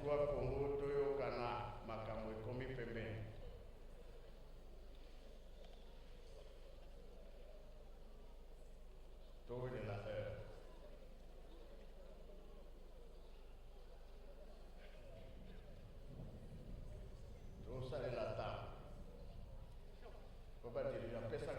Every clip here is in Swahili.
zwa Kongo toyo kana makambo ekomi pembeni. Towelela heure. Tosalela table. Faut pas dire, il a fait ça.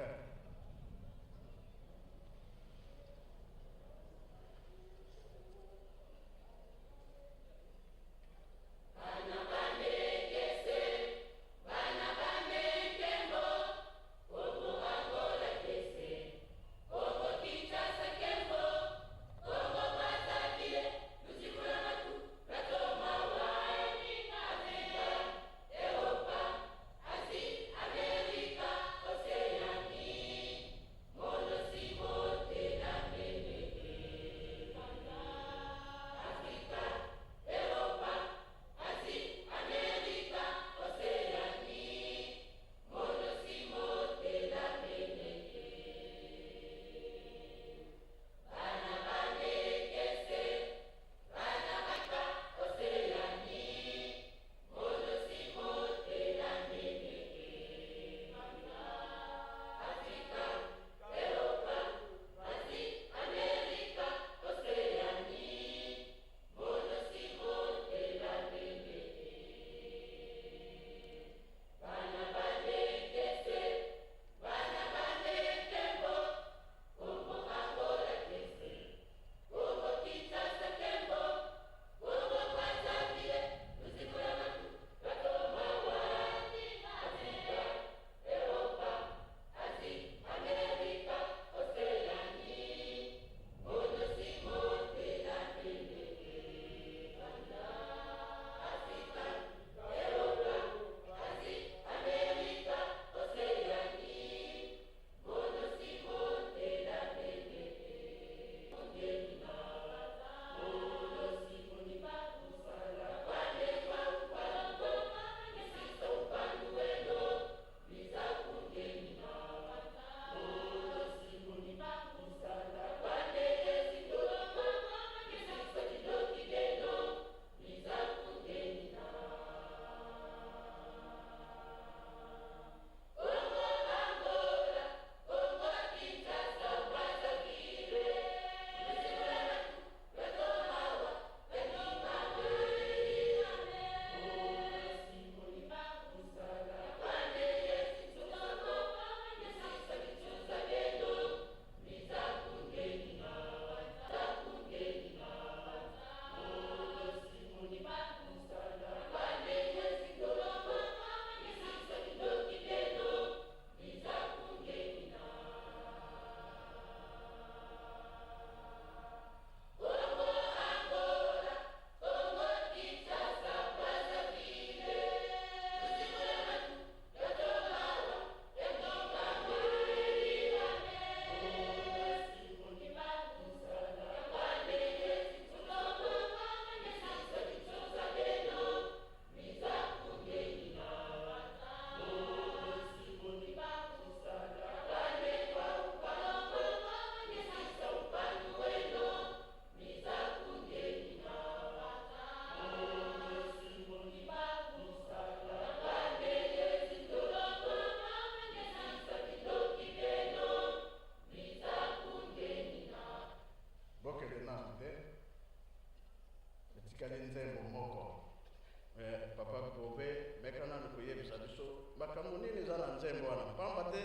Papa Kobe, mekana nukuye bisabiso, makamuni ni zana nzembo wana pambate,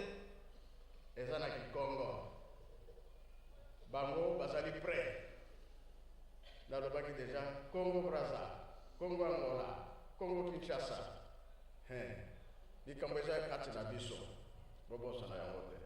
ezana kikongo. Bango basali pre. Na lobaki deja, Congo Brazza, Congo Angola, Congo Kinshasa. Ni kambeza kati na biso, bobo sana ya wote.